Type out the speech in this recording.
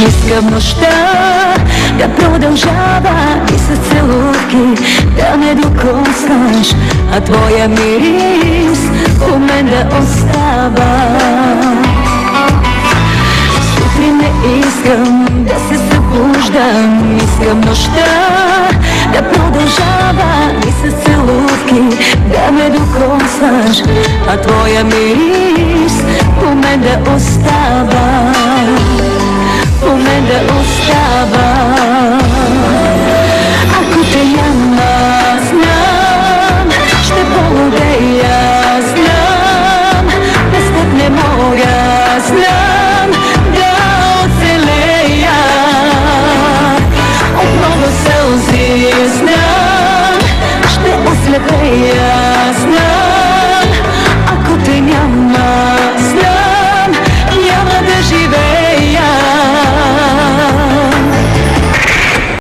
Искам нощта да продължава и с целувки да ме докоснеш, а твоя мирис у мен да остава. Сутрин не искам да се събуждам, искам нощта да продължава и с целувки да ме докоснеш, а твоя мирис у мен да остава, у мен да остава.